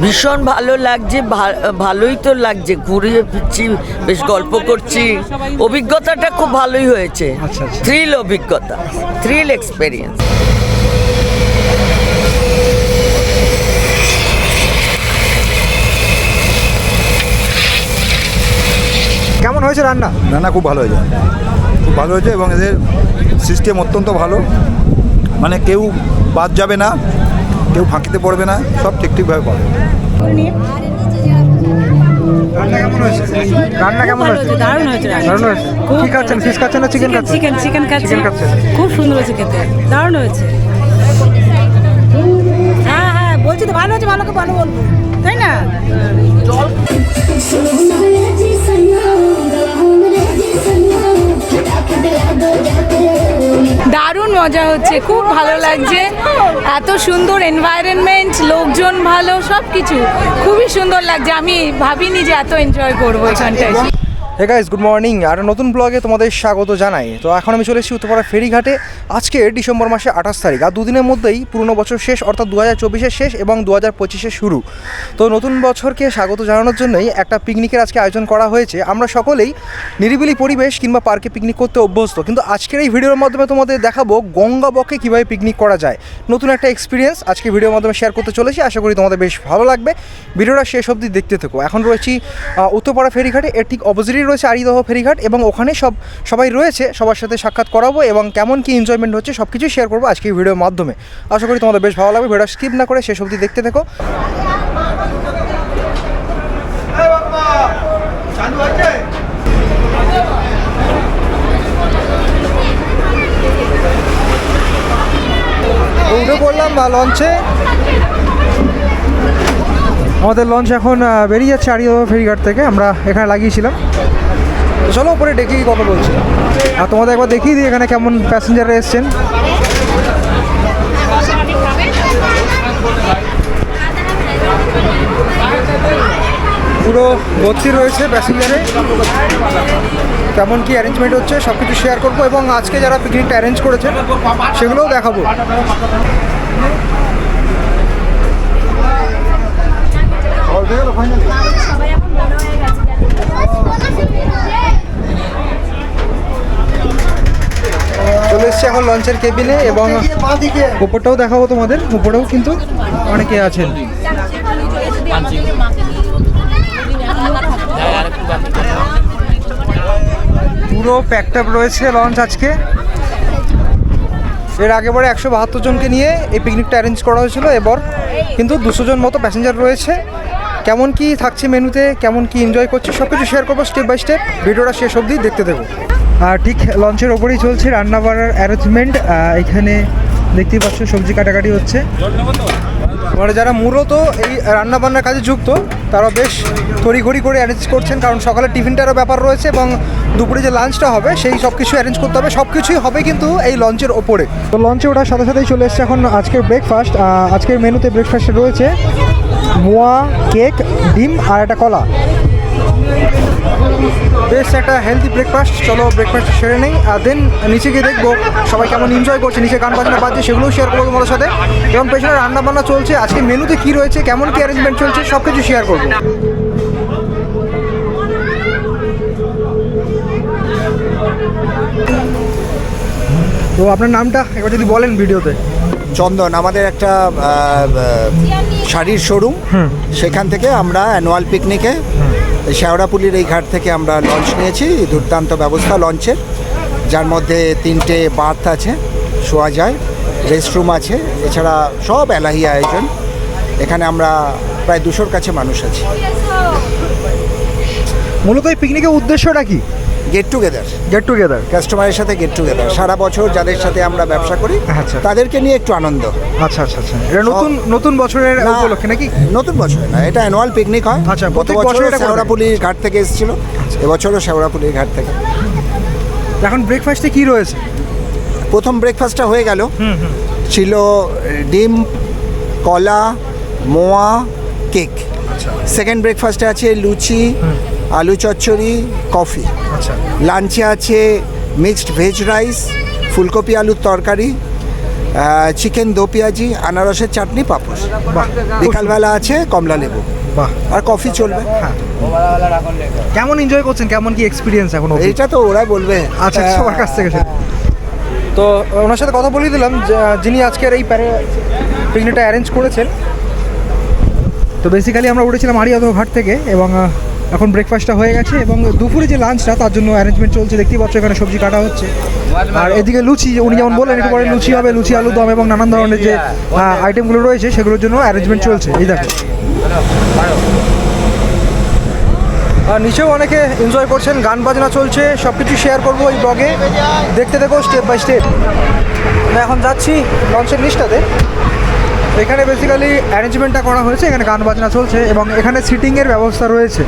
ভীষণ ভালো লাগছে, ভালোই তো লাগছে, ঘুরিয়ে ফিরছি, বেশ গল্প করছি, অভিজ্ঞতাটা খুব ভালোই হয়েছে। থ্রিল অভিজ্ঞতা, থ্রিল এক্সপেরিয়েন্স। কেমন হয়েছে রান্না? রান্না খুব ভালো হয়েছে, খুব ভালো হয়েছে এবং এদের সিস্টেম অত্যন্ত ভালো, মানে কেউ বাদ যাবে না, কেউ ফাঁকিতে পড়বে না, সব ঠিকঠাকভাবে পাবে। রান্না কেমন হয়েছে? রান্না কেমন হয়েছে? দারুণ হয়েছে। দারুণ হয়েছে। কি খাচ্ছেন? ফিশ খাচ্ছেন না চিকেন খাচ্ছেন? চিকেন চিকেন খাচ্ছেন। খুব সুন্দর হয়েছে খেতে, দারুণ হয়েছে। হ্যাঁ হ্যাঁ বলছি তো ভালো হয়েছে, ভালোকে ভালো বলবো, তাই না? দারুণ মজা হচ্ছে, খুব ভালো লাগছে, এত সুন্দর এনভায়রনমেন্ট, লোকজন ভালো, সব কিছু খুবই সুন্দর লাগছে। আমি ভাবিনি যে এত এনজয় করবো এখানটায়। Hey guys, good morning. আর নতুন ব্লগে তোমাদের স্বাগত জানাই। তো এখন আমি চলে এসেছি উত্তরপাড়া ফেরিঘাটে। আজকে ডিসেম্বর মাসে 28 তারিখ, আর দুদিনের মধ্যেই পুরনো বছর শেষ, অর্থাৎ 2024-এর শেষ এবং 2025-এর শুরু। তো নতুন বছরকে স্বাগত জানানোর জন্যই একটা পিকনিকের আজকে আয়োজন করা হয়েছে। আমরা সকলেই নিরিবিলি পরিবেশ কিংবা পার্কে পিকনিক করতে অভ্যস্ত, কিন্তু আজকের এই ভিডিওর মাধ্যমে তোমাদের দেখাবো গঙ্গাবকে কীভাবে পিকনিক করা যায়। নতুন একটা এক্সপিরিয়েন্স আজকে ভিডিওর মাধ্যমে শেয়ার করতে চলেছি, আশা করি তোমাদের বেশ ভালো লাগবে। ভিডিওটা শেষ অবধি দেখতে থেকো। এখন রয়েছি উত্তরপাড়া ফেরিঘাটে, এর ঠিক অপোজিটই রয়েছে আরিদহ ফেরিঘাট, এবং ওখানে সবাই রয়েছে, সবার সাথে সাক্ষাৎ করাবো এবং কেমন কি এনজয়মেন্ট হচ্ছে সব কিছু শেয়ার করবো আজকে এই ভিডিওর মাধ্যমে। আশা করি তোমাদের বেশ ভালো লাগবে। ভিডিওটা স্কিপ না করে শেষ অবধি দেখতে থেকো। উঠে পড়লাম লঞ্চে। আমাদের লঞ্চ এখন বেরিয়ে যাচ্ছে আরিদহ ফেরিঘাট থেকে, আমরা এখানে লাগিয়েছিলাম। চলো উপরে ডেকে কথা বলছি, আর তোমাদের একবার দেখিয়ে দিই এখানে কেমন প্যাসেঞ্জাররা এসছেন। পুরো ভর্তি রয়েছে প্যাসেঞ্জারে। কেমন কি অ্যারেঞ্জমেন্ট হচ্ছে সব কিছু শেয়ার করবো, এবং আজকে যারা পিকনিকটা অ্যারেঞ্জ করেছে সেগুলোও দেখাবো। চলে এসছি এখন লঞ্চের কেবিনে, এবং উপরটাও দেখাবো তোমাদের। উপরেও কিন্তু অনেকে আছেন। পুরো প্যাকড আপ রয়েছে লঞ্চ আজকে। এর আগেবারে 172 জনকে নিয়ে এই পিকনিকটা অ্যারেঞ্জ করা হয়েছিল, এবার কিন্তু 200 জন মতো প্যাসেঞ্জার রয়েছে। কেমন কি থাকছে মেনুতে, কেমন কি এনজয় করছে সব কিছু শেয়ার করবো স্টেপ বাই স্টেপ। ভিডিওটা শেষ অবধি দেখতে দেবো। আর ঠিক লঞ্চের ওপরেই চলছে রান্না বান্নার অ্যারেঞ্জমেন্ট। এখানে দেখতেই পাচ্ছ সবজি কাটাকাটি হচ্ছে। মানে যারা মূলত এই রান্নাবান্নার কাজে যুক্ত তারা বেশ তড়িঘড়ি করে অ্যারেঞ্জ করছেন, কারণ সকালে টিফিনটারও ব্যাপার রয়েছে এবং দুপুরে যে লাঞ্চটা হবে সেই সব কিছু অ্যারেঞ্জ করতে হবে। সব কিছুই হবে কিন্তু এই লঞ্চের ওপরে। তো লঞ্চে ওঠার সাথে সাথেই চলে এসছে এখন আজকের ব্রেকফাস্ট। আজকের মেনুতে ব্রেকফাস্টে রয়েছে মোয়া, কেক, ডিম আর একটা কলা। বেশ একটা হেলদি ব্রেকফাস্ট। চলো ব্রেকফাস্ট সেরে নেই, আর দেন নিচে গিয়ে দেখবো সবাই কেমন এনজয় করছে, নিচে গান বাজনা বাজছে সেগুলোও শেয়ার করবো তোমাদের সাথে, এবং পেছনে রান্না বান্না চলছে। আজকে মেনুতে কী রয়েছে, কেমন কী অ্যারেঞ্জমেন্ট চলছে সব কিছু শেয়ার করবো। তো আপনার নামটা একবার যদি বলেন ভিডিওতে। চন্দন, আমাদের একটা শাড়ির শোরুম, সেখান থেকে আমরা অ্যানুয়াল পিকনিকে শেওড়াপুলির এই ঘাট থেকে আমরা লঞ্চ নিয়েছি। দুর্দান্ত ব্যবস্থা লঞ্চের, যার মধ্যে 3টে বার্থ আছে, শোয়া যায়, রেস্টরুম আছে, এছাড়া সব এলাহি আয়োজন। এখানে আমরা প্রায় 200-র কাছে মানুষ আছি। মূলত এই পিকনিকের উদ্দেশ্যটা কি? গেট টুগেদার কাস্টমারের সাথে গেট টুগেদার। সারা বছর যাদের সাথে আমরা ব্যবসা করি তাদেরকে নিয়ে একটু আনন্দ। আচ্ছা আচ্ছা আচ্ছা, এটা নতুন বছরের উপলক্ষে নাকি? নতুন বছরে না, এটা অ্যানুয়াল পিকনিক হয়। আচ্ছা, গত বছর শেওড়াপুলির ঘাট থেকে এসেছিল, এবছরও শেওড়াপুলির ঘাট থেকে। এখন ব্রেকফাস্টে কি রয়েছে? প্রথম ব্রেকফাস্টটা হয়ে গেল, ছিল ডিম, কলা, মোয়া, কেক। সেকেন্ড ব্রেকফাস্টে আছে লুচি, আলু চচ্চড়ি, কফি। লাঞ্চে আছে মিক্সড ভেজ রাইস, ফুলকপি আলুর তরকারি, চিকেন দো পেঁয়াজি, আনারসের চাটনি, পাপড়। বাহ, বিকালবেলা আছে কমলা লেবু বাহ। আর কফি চলবে। কেমন এনজয় করছেন, কেমন কি এক্সপিরিয়েন্স এখন অবধি? এইটা তো ওরা বলবে। আচ্ছা, সবার কাছ থেকে সেটা। তো ওনার সাথে কথা বলিয়ে দিলাম, যিনি আজকের এই পিকনিকটা অ্যারেঞ্জ করেছেন। তো বেসিক্যালি আমরা উঠেছিলাম আড়িয়াদহ ঘাট থেকে এবং এখন ব্রেকফাস্টটা হয়ে গেছে এবং দুপুরে যে লাঞ্চটা তার জন্য অ্যারেঞ্জমেন্ট চলছে। দেখতেই পাচ্ছ এখানে সবজি কাটা হচ্ছে। আর এদিকে লুচি, উনি যেমন বললেন একটু পরে লুচি হবে, লুচি আলু দম এবং নানান ধরনের যে আইটেমগুলো রয়েছে সেগুলোর জন্য অ্যারেঞ্জমেন্ট চলছে। এই দেখো, আর নিচেও অনেকে এনজয় করছেন, গান বাজনা চলছে, সব কিছু শেয়ার করবো এই ব্লগে, দেখতে দেখো স্টেপ বাই স্টেপ। আমরা এখন যাচ্ছি লঞ্চের নিচটাতে। এখানে বেসিক্যালি অ্যারেঞ্জমেন্টটা করা হয়েছে, এখানে গান বাজনা চলছে এবং এখানে সিটিংয়ের ব্যবস্থা রয়েছে।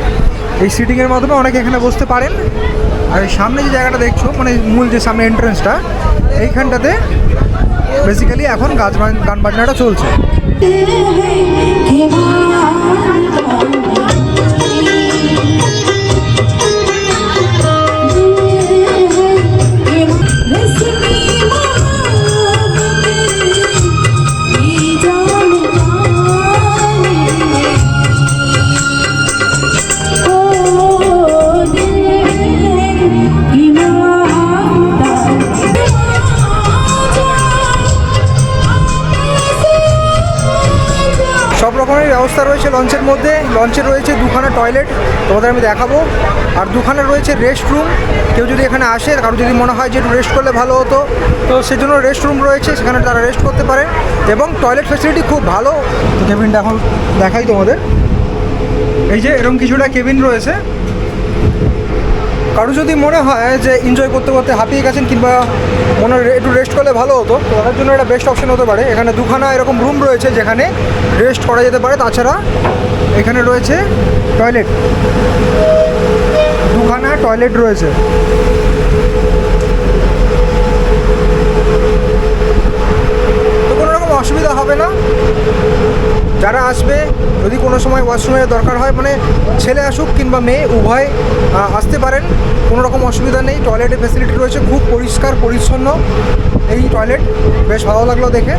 এই সিটিংয়ের মাধ্যমে অনেকে এখানে বসতে পারেন। আর এই সামনে যে জায়গাটা দেখছো, মানে মূল যে সামনে এন্ট্রেন্সটা, এইখানটাতে বেসিক্যালি এখন গান বাজনাটা চলছে। সব রকমের ব্যবস্থা রয়েছে লঞ্চের মধ্যে। লঞ্চে রয়েছে দুখানা টয়লেট, তোমাদের আমি দেখাবো। আর দুখানা রয়েছে রেস্ট রুম। কেউ যদি এখানে আসে, কারো যদি মনে হয় যে একটু রেস্ট করলে ভালো হতো, তো সেজন্য রেস্ট রুম রয়েছে, সেখানে তারা রেস্ট করতে পারে এবং টয়লেট ফ্যাসিলিটি খুব ভালো। তো কেবিনটা এখন দেখাই তোমাদের। এই যে এরকম কিছুটা কেবিন রয়েছে। কারো যদি মনে হয় যে এনজয় করতে করতে হাঁপিয়ে গেছেন কিংবা মনে একটু রেস্ট করলে ভালো হতো, তো তাদের জন্য এটা বেস্ট অপশন হতে পারে। এখানে দুখানা এরকম রুম রয়েছে যেখানে রেস্ট করা যেতে পারে। তাছাড়া এখানে রয়েছে টয়লেট, দুখানা টয়লেট রয়েছে। তো কোনো রকম অসুবিধা হবে না। যারা আসবে, যদি কোনো সময় ওয়াশরুমের দরকার হয়, মানে ছেলে আসুক কিংবা মেয়ে উভয় আসতে পারেন, কোনো রকম অসুবিধা নেই। টয়লেটের ফ্যাসিলিটি রয়েছে, খুব পরিষ্কার পরিচ্ছন্ন এই টয়লেট, বেশ ভালো লাগলো দেখে।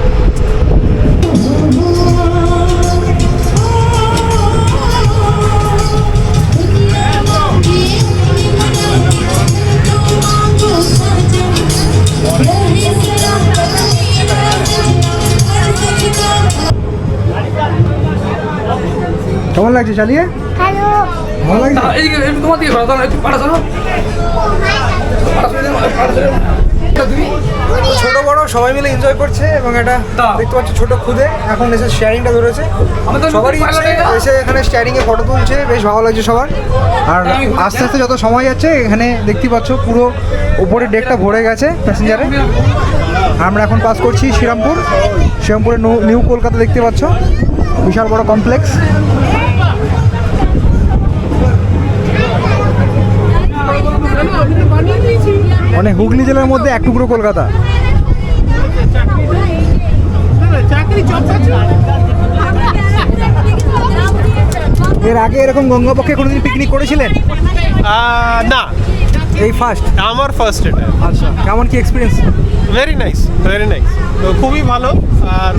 কেমন লাগছে চালিয়ে? ভালো লাগছে। ছোট বড় সবাই মিলে এনজয় করছে এবং এটা দেখতে পাচ্ছি ছোট খুদে এখন এসে শেয়ারিংটা ধরেছে। সবারই এসে এখানে স্টিয়ারিংয়ে ফটো তুলছে, বেশ ভালো লাগছে সবার। আর আস্তে আস্তে যত সময় যাচ্ছে এখানে দেখতে পাচ্ছ পুরো উপরে ডেকটা ভরে গেছে প্যাসেঞ্জারে। আমরা এখন পাস করছি শ্রীরামপুরে নিউ কলকাতা দেখতে পাচ্ছ, বিশাল বড় কমপ্লেক্স। মানে হুগলি জেলার মধ্যে এক টুকরো কলকাতা। এর আগে এরকম গঙ্গাপক্ষে কোনোদিন পিকনিক করেছিলেন? না, এই ফার্স্ট? আমার ফার্স্ট এটা। আচ্ছা, কেমন কি experience? Very nice, very nice. তো খুবই ভালো। আর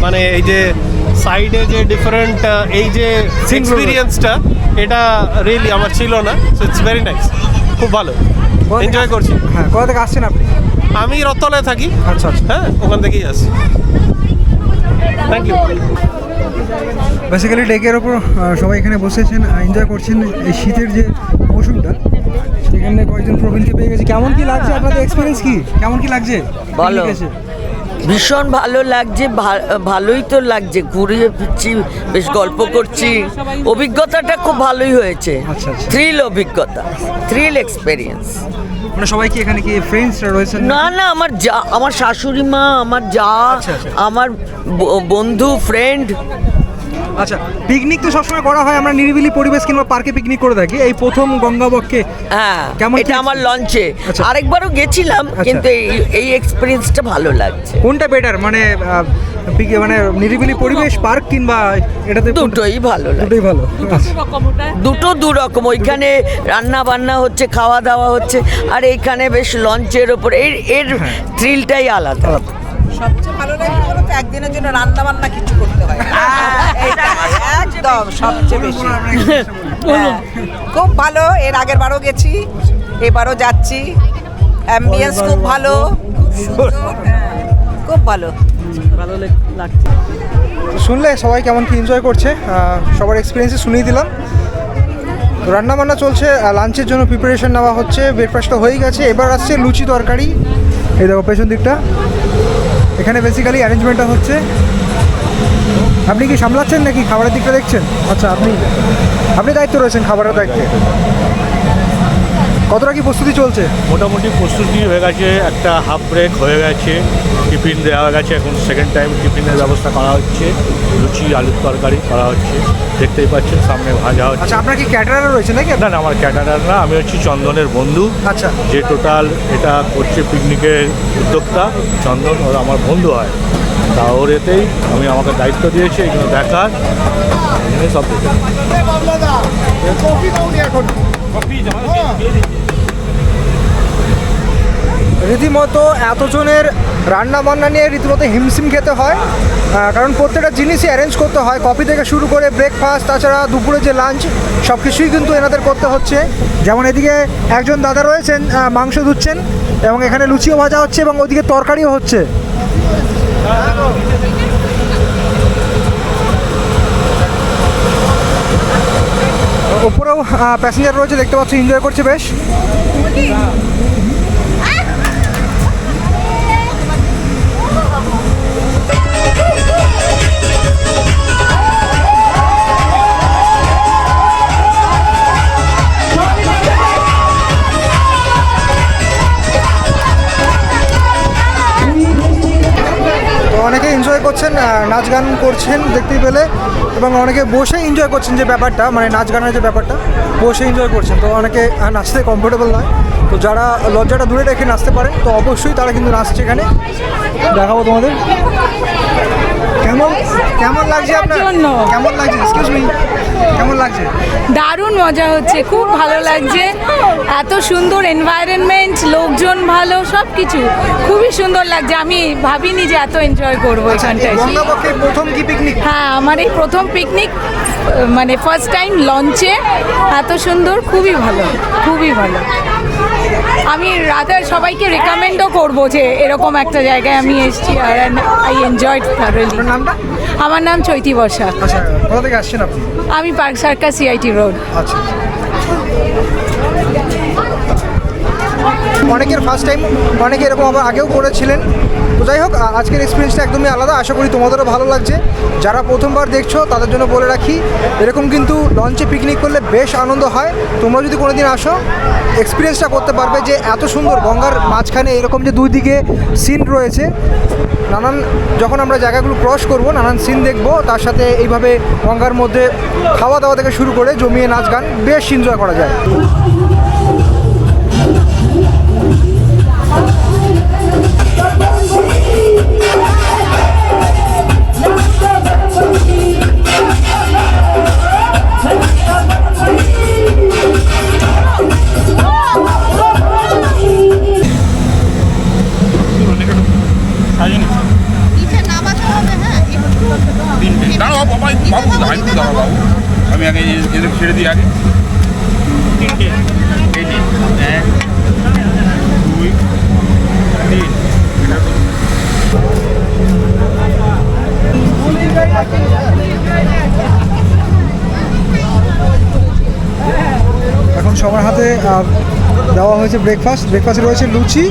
মানে এই যে সাইডে যে ডিফারেন্ট এই যে এক্সপিরিয়েন্সটা, এটা রিয়েলি আমার ছিল না। সো ইটস ভেরি নাইস, খুব ভালো, এনজয় করছি। হ্যাঁ, কোথা থেকে আসছেন আপনি? আমি রত্তলায় থাকি। আচ্ছা আচ্ছা, হ্যাঁ, ওখান থেকেই আসছি। Thank you. বেসিক্যালি ডেকের ওপর সবাই এখানে বসেছেন, এনজয় করছেন এই শীতের যে মৌসুমটা। সেখানে কয়েকজন প্রবীণকে পেয়ে গেছি। কেমন কি লাগছে আপনাদের এক্সপিরিয়েন্স? কি কেমন কি লাগছে? ভালো, ভীষণ ভালো লাগছে। ভালোই তো লাগছে, ঘুরিয়ে ফিরছি, বেশ গল্প করছি। অভিজ্ঞতাটা খুব ভালোই হয়েছে। আচ্ছা আচ্ছা, থ্রিল অভিজ্ঞতা, থ্রিল এক্সপেরিয়েন্স। মানে সবাই কি এখানে কি ফ্রেন্ডসরা রয়েছেন? না না, আমার শাশুড়ি মা, আমার যা, আচ্ছা, আচ্ছা। আমার বন্ধু, ফ্রেন্ড। আচ্ছা, পিকনিক তো সবসময় করা হয়, আমরা নিরিবিলি পরিবেশ কিংবা পার্কে পিকনিক করে থাকি। এই প্রথম গঙ্গাবক্ষে হ্যাঁ, কেমন এটা কি- আমার লঞ্চে। আচ্ছা। আরেকবারও গেছিলাম, আচ্ছা। কিন্তু এই এক্সপিরিয়েন্সটা ভালো লাগছে। কোনটা বেটার, মানে মানে নিরিবিলি পরিবেশ, পার্ক কিংবা এটাতে? দুটোই ভালো লাগে, দুটোই ভালো। আচ্ছা, দুটো দু রকম। ওইখানে রান্না বান্না হচ্ছে, খাওয়া দাওয়া হচ্ছে, আর এইখানে বেশ লঞ্চের ওপর এর থ্রিলটাই আলাদা। সবচেয়ে ভালো লাগে বলতে একদিনের জন্য রান্না বান্না কিছু করতে হয় একদম সবচেয়ে বেশি হ্যাঁ, খুব ভালো। এর আগের বারও গেছি, এবারও যাচ্ছি। অ্যাম্বিয়েন্স খুব ভালো, খুব ভালো। তো শুনলে সবাই কেমন কি এনজয় করছে, সবার এক্সপিরিয়েন্সে শুনিয়ে দিলাম। তো রান্না বান্না চলছে, লাঞ্চের জন্য প্রিপারেশন নেওয়া হচ্ছে। ব্রেকফাস্টটা হয়ে গেছে, এবার আসছে লুচি তরকারি। এই দেখো পেছন দিকটা, এখানে বেসিক্যালি অ্যারেঞ্জমেন্টটা হচ্ছে। আপনি কি সামলাচ্ছেন নাকি খাবারের দিকটা দেখছেন? আচ্ছা, আপনি দায়িত্ব রয়েছেন খাবারের দায়িত্বে। কতটা কি প্রস্তুতি চলছে? মোটামুটি প্রস্তুতি হয়ে গেছে, একটা হাফ ব্রেক হয়ে গেছে, টিফিন দেওয়া হয়ে গেছে, এখন সেকেন্ড টাইম টিফিনের ব্যবস্থা করা হচ্ছে, লুচি আলুর তরকারি করা হচ্ছে, দেখতেই পাচ্ছেন সামনে ভাজা হচ্ছে। আচ্ছা, আপনার কি ক্যাটারার রয়েছে নাকি? না, আমার ক্যাটারার না, আমি হচ্ছি চন্দনের বন্ধু। আচ্ছা, যে টোটাল এটা করছে পিকনিকের উদ্যোক্তা চন্দন, ওরা আমার বন্ধু হয়। তা ওর এতেই আমাকে দায়িত্ব দিয়েছে এগুলো দেখার, এখানে সব দেখে। রীতিমতো এতজনের রান্না বান্না নিয়ে রীতিমতো হিমশিম খেতে হয়, কারণ প্রত্যেকটা জিনিসই অ্যারেঞ্জ করতে হয়। কফি থেকে শুরু করে ব্রেকফাস্ট, তাছাড়া দুপুরে যে লাঞ্চ, সব কিছুই কিন্তু এনাদের করতে হচ্ছে। যেমন এদিকে একজন দাদা রয়েছেন মাংস ধুচ্ছেন, এবং এখানে লুচিও ভাজা হচ্ছে, এবং ওদিকে তরকারিও হচ্ছে। ওপরেও প্যাসেঞ্জার রয়েছে, দেখতে পাচ্ছি এনজয় করছে বেশ। অনেকে এনজয় করছেন, নাচ গান করছেন দেখতেই পেলে, এবং অনেকে বসে এনজয় করছেন। যে ব্যাপারটা মানে নাচ গানের যে ব্যাপারটা, বসে এনজয় করছেন। তো অনেকে নাচতে কমফোর্টেবল নয়, তো যারা লজ্জাটা দূরে রেখে নাচতে পারেন তো অবশ্যই তারা কিন্তু নাচছে। এখানে দেখাবো তোমাদের কেমন লাগছে আপনার, কেমন লাগছে, এক্সকিউজ মি, কেমন লাগছে? দারুণ মজা হচ্ছে, খুব ভালো লাগছে। এত সুন্দর এনভায়রনমেন্ট, লোকজন ভালো, সব কিছু খুবই সুন্দর লাগছে। আমি ভাবিনি যে এত এনজয় করবো এখানটায়। গঙ্গাবক্ষে প্রথম কি পিকনিক? হ্যাঁ, আমার এই প্রথম পিকনিক, মানে ফার্স্ট টাইম লঞ্চে। এত সুন্দর, খুবই ভালো, খুবই ভালো। আমি রাতের সবাইকে রেকমেন্ডও করবো যে এরকম একটা জায়গায় আমি এসেছি, আর আই এনজয়েড থারলি। নামটা? আমার নাম চৈতি বর্ষা। আচ্ছা, কোথা থেকে আসছেন আপনি? আমি পার্ক সার্কাস সিআইটি রোড। আচ্ছা, অনেকের ফার্স্ট টাইম, অনেকে এরকম আবার আগেও করেছিলেন। তো যাই হোক, আজকের এক্সপিরিয়েন্সটা একদমই আলাদা। আশা করি তোমাদেরও ভালো লাগছে। যারা প্রথমবার দেখছো তাদের জন্য বলে রাখি, এরকম কিন্তু লঞ্চে পিকনিক করলে বেশ আনন্দ হয়। তোমরা যদি কোনো দিন আসো, এক্সপিরিয়েন্সটা করতে পারবে যে এত সুন্দর গঙ্গার মাঝখানে এরকম যে দুই দিকে সিন রয়েছে, নানান, যখন আমরা জায়গাগুলো ক্রস করব নানান সিন দেখবো, তার সাথে এইভাবে গঙ্গার মধ্যে খাওয়া দাওয়া থেকে শুরু করে জমিয়ে নাচ গান বেশ এনজয় করা যায়। আমি আগে এদের ছেড়ে দিই আগে। তিনটে, এই নিন, 1 2 3। এখন সবার হাতে দেওয়া হয়েছে ব্রেকফাস্টে রয়েছে লুচি,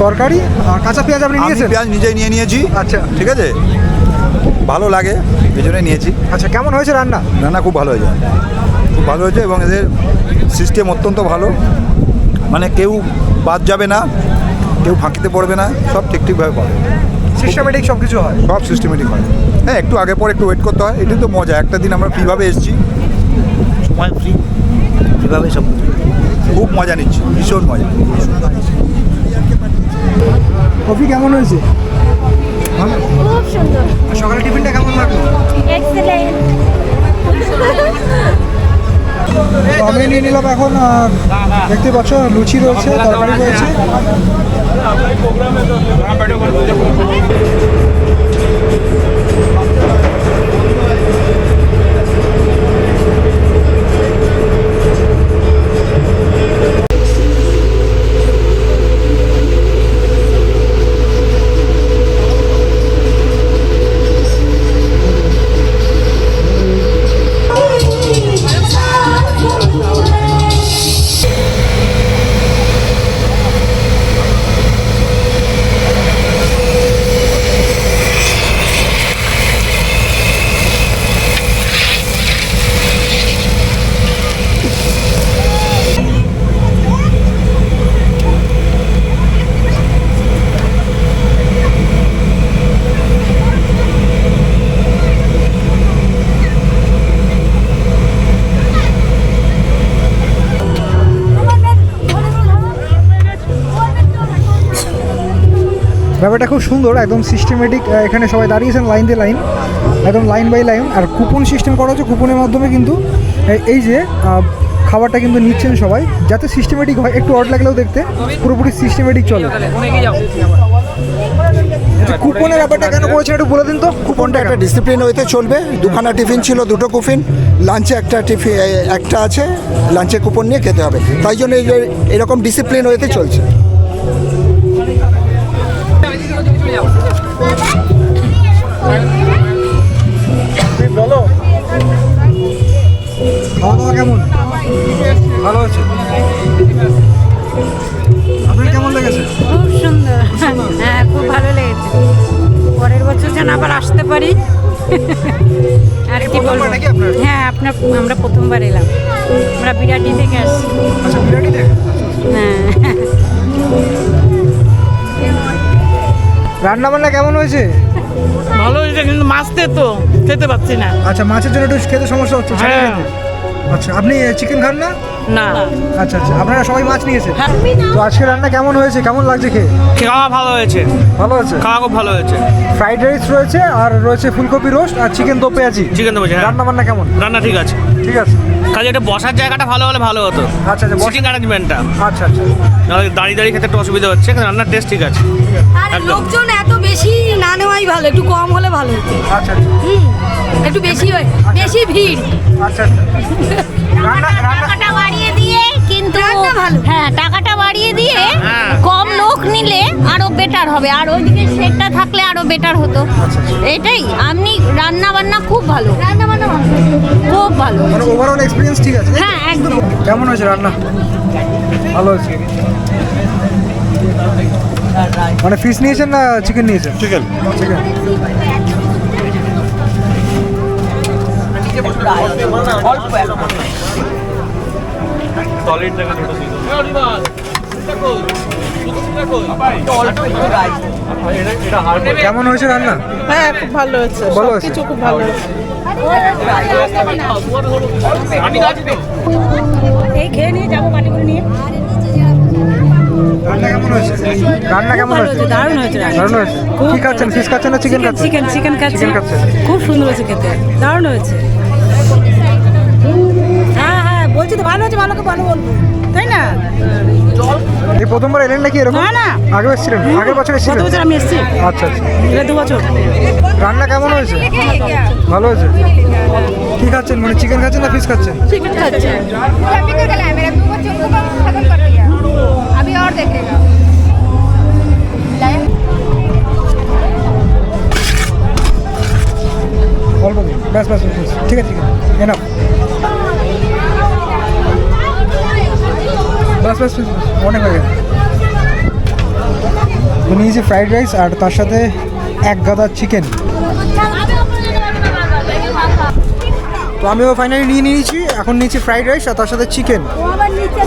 তরকারি আর কাঁচা পেঁয়াজ। আপনি নিয়েছেন? পেঁয়াজ নিজেই নিয়ে নিয়েছি। আচ্ছা, ঠিক আছে, ভালো লাগে এই জন্যই নিয়েছি। আচ্ছা, কেমন হয়েছে রান্না? রান্না খুব ভালো হয়েছে, খুব ভালো হয়েছে, এবং এদের সিস্টেম অত্যন্ত ভালো। মানে কেউ বাদ যাবে না, কেউ ফাঁকিতে পড়বে না, সব ঠিকঠাকভাবে পাবে। সিস্টেমেটিক সব কিছু হয়, সব সিস্টেমেটিক হয়। হ্যাঁ, একটু আগে পর একটু ওয়েট করতে হয়, এটাই তো মজা। একটা দিন আমরা ফ্রিভাবে এসেছি, সময় ফ্রি, ফ্রিভাবে সব কিছু, খুব মজা নিচ্ছি, ভীষণ মজা। কফি কেমন হয়েছে? ভালো, খুব সুন্দর। সকালে টিফিনটা কেমন লাগলো? এক্সেলেন্ট। তো আমি নিয়ে নিলাম এখন দেখতে পাচ্ছ লুচি রয়েছে, তরকারি রয়েছে। ব্যাপারটা খুব সুন্দর, একদম সিস্টেমেটিক। এখানে সবাই দাঁড়িয়েছেন লাইন দিয়ে লাইন, একদম লাইন বাই লাইন। আর কুপন সিস্টেম করা হচ্ছে, কুপনের মাধ্যমে কিন্তু এই যে খাবারটা কিন্তু নিচ্ছেন সবাই, যাতে সিস্টেমেটিক হয়। একটু অড লাগলেও দেখতে পুরোপুরি সিস্টেমেটিক চলে। কুপনের ব্যাপারটা কেন করেছেন একটু বলে দিন তো। কুপনটা একটা ডিসিপ্লিন ওয়েতে চলবে। দুখানা টিফিন ছিল, দুটো কুপন, লাঞ্চে একটা আছে, লাঞ্চে কুপন নিয়ে খেতে হবে, তাই জন্য এরকম ডিসিপ্লিন ওয়েতে চলছে। বলো খাওয়া দাওয়া কেমন? ভালো আছে। আপনার কেমন লেগেছে? খুব সুন্দর, হ্যাঁ খুব ভালো লেগেছে। পরের বছর যেন আবার আসতে পারি। আর কি বলবো, হ্যাঁ আমরা প্রথমবার এলাম, আমরা বিরাটি থেকে আসছি। আচ্ছা, বিরাটি থেকে? হ্যাঁ। রান্না বান্না কেমন হয়েছে? ভালো হয়েছে, কিন্তু মাছতে তো খেতে পাচ্ছি না। আচ্ছা, মাছের জন্য একটু খেতে সমস্যা হচ্ছে। আচ্ছা, আপনি চিকেন খান না? না। আচ্ছা আচ্ছা, আপনারা সবাই মাছ নিয়েছেন। তো আজকে রান্না কেমন হয়েছে, কেমন লাগছে খেয়ে? খাওয়া ভালো হয়েছে, ভালো আছে, খাওয়া খুব ভালো হয়েছে। ফ্রাইড রাইস রয়েছে, আর রয়েছে ফুলকপি রোস্ট, আর চিকেন দো পেঁয়াজি। চিকেন দেবো, রান্না বান্না কেমন? রান্না ঠিক আছে, ঠিক আছে। কাজে এটা বসার জায়গাটা ভালো হলে ভালো হতো। আচ্ছা আচ্ছা, সিটিং অ্যারেঞ্জমেন্টটা। আচ্ছা আচ্ছা, নাহলে দাঁড়িয়ে দাঁড়িয়ে খেতে একটু অসুবিধা হচ্ছে, কিন্তু রান্নার টেস্ট ঠিক আছে। আর লোকজন এত বেশি না নেওয়াই ভালো, একটু কম হলে ভালো হতো। আচ্ছা আচ্ছা, একটু বেশি হয়, বেশি ভিড়। আচ্ছা আচ্ছা। টাকাটা বাড়িয়ে দিয়ে, কিন্তু হ্যাঁ টাকাটা বাড়িয়ে দিয়ে কম লোক নিলে আরো বেটার হবে, আর ওইদিকে সেটটা থাকলে আরো বেটার হতো। এটাই আপনি রান্না বান্না খুব ভালো, রান্না বান্না খুব ভালো, মানে ওভারঅল এক্সপেরিয়েন্স ঠিক আছে। হ্যাঁ একদম। কেমন হয়েছে রান্না? ভালো হয়েছে। মানে ফিশ নিয়েছেন না চিকেন নিয়েছেন? চিকেন। চিকেন। কেমন হয়েছে রান্না? হ্যাঁ খুব ভালো হয়েছে, ভালো হয়েছে, কিছু খুব ভালো হয়েছে। এই খেয়ে নিয়ে যাবো পানি করে নিয়ে। রান্না কেমন হয়েছে? রান্না কেমন হয়েছে? দারুণ হয়েছে, দারুণ হয়েছে। কি খাচ্ছেন, ফিশ খাচ্ছেন না চিকেন খাচ্ছেন? চিকেন খাচ্ছি। চিকেন খাচ্ছেন। খুব সুন্দর হয়েছে খেতে, দারুণ হয়েছে। হ্যাঁ হ্যাঁ বলছি তো ভালো হয়েছে, ভালোকে ভালো বলবো, তাই না? এই প্রথমবার এলেন নাকি এরকম? না না, আগে এসেছিলেন? আগের বছর এসেছিলেন? গত বছর আমি এসেছি। আচ্ছা আচ্ছা, এটা 2 বছর। রান্না কেমন হয়েছে? ভালো হয়েছে। কি খাচ্ছেন, মানে চিকেন খাচ্ছেন না ফিশ খাচ্ছেন? চিকেন খাচ্ছি। অল্প দিন, ব্যাস ব্যাস ব্যাস, ঠিক আছে ঠিক আছে, এনাফ। ব্যাস ব্যাস ব্যাস, অনেক হয়ে গেছে। তো নিয়েছি ফ্রাইড রাইস আর তার সাথে এক গাদা চিকেন। তো আমিও ফাইনালি নিয়ে নিয়েছি, এখন নিয়েছি ফ্রাইড রাইস আর তার সাথে চিকেন।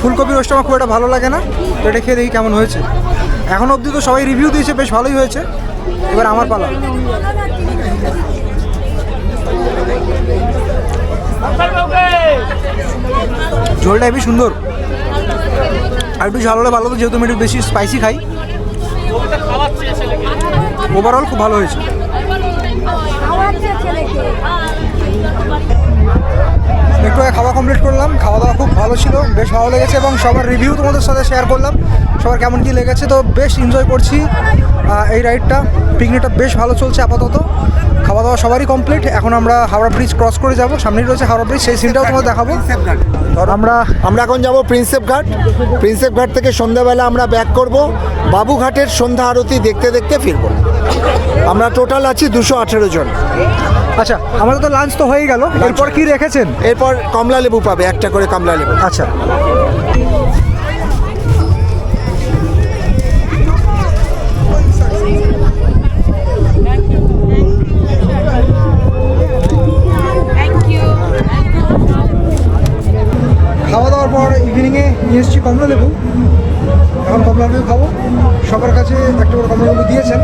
ফুলকপি রোস্ট আমার খুব একটা ভালো লাগে না, তো এটা খেয়ে দেখি কেমন হয়েছে। এখন অবধি তো সবাই রিভিউ দিয়েছে, বেশ ভালোই হয়েছে। এবার আমার পালা। ঝোলটা হেবি সুন্দর, আর একটু ঝাল হলে ভালো হতো, যেহেতু আমি একটু বেশি স্পাইসি খাই। ওভারঅল খুব ভালো হয়েছে। একটু খাওয়া কমপ্লিট করলাম, খাওয়া দাওয়া ভালো ছিল, বেশ ভালো লেগেছে এবং সবার রিভিউ তোমাদের সাথে শেয়ার করলাম, সবার কেমন কী লেগেছে। তো বেশ এনজয় করছি এই রাইডটা, পিকনিকটা বেশ ভালো চলছে আপাতত। খাওয়া দাওয়া সবারই কমপ্লিট। এখন আমরা হাওড়া ব্রিজ ক্রস করে যাব, সামনেই রয়েছে হাওড়া ব্রিজ, সেই সিনটাও তোমাদের দেখাবো। আমরা এখন যাব প্রিন্সেপ ঘাট থেকে সন্ধ্যাবেলা আমরা ব্যাক করব, বাবুঘাটের সন্ধ্যা আরতি দেখতে দেখতে ফিরবো। আমরা টোটাল আছি 218 জন। আচ্ছা, আমাদের তো লাঞ্চ তো হয়ে গেল, এরপর কি রেখেছেন? এরপর কমলা লেবু পাবে, একটা করে কমলা লেবু। আচ্ছা, খাওয়া দাওয়ার পর ইভিনিংয়ে নিয়ে এসেছি কমলা লেবু। এখন কমলা লেবু খাবো, সবার কাছে একটা করে কমলা লেবু দিয়েছেন।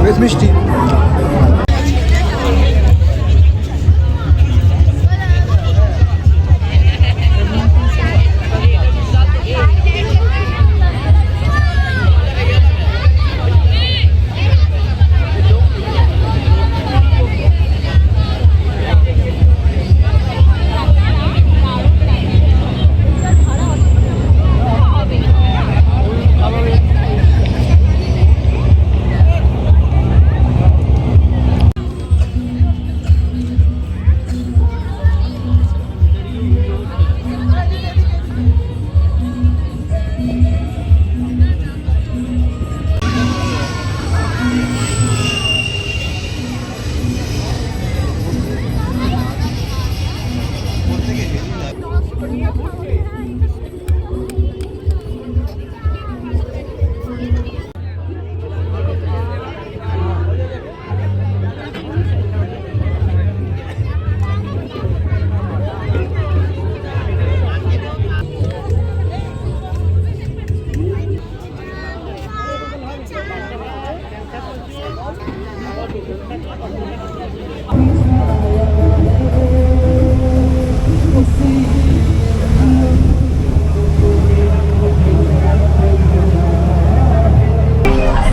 বেশ মিষ্টি।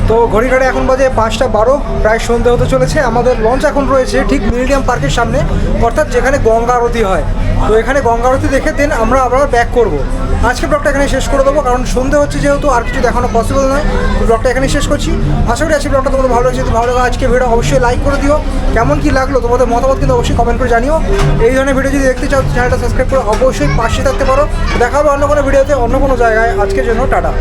তো ঘড়িঘাটে এখন বাজে 5:12, প্রায় সন্ধে হতে চলেছে। আমাদের লঞ্চ এখন রয়েছে ঠিক মিলেনিয়াম পার্কের সামনে, অর্থাৎ যেখানে গঙ্গা আরতি হয়। তো এখানে গঙ্গা আরতি দেখে দেন আমরা আবার ব্যাক করব। আজকে ব্লগটা এখানে শেষ করে দেবো, কারণ সন্ধে হচ্ছে যেহেতু আর কিছু দেখানো পসিবল নয়। তো ব্লগটা এখানে শেষ করছি। আশা করি আজকে ব্লগটা তোমাদের ভালো লাগছে। যদি ভালো লাগে আজকে ভিডিও অবশ্যই লাইক করে দিও। কেমন কি লাগলো তোমাদের মতামত কিন্তু অবশ্যই কমেন্ট করে জানিও। এই ধরনের ভিডিও যদি দেখতে চাও চ্যানেলটা সাবস্ক্রাইব করে অবশ্যই পাশে থাকতে পারো। দেখা হবে অন্য কোনো ভিডিওতে, অন্য কোনো জায়গায়। আজকের জন্য টাটা।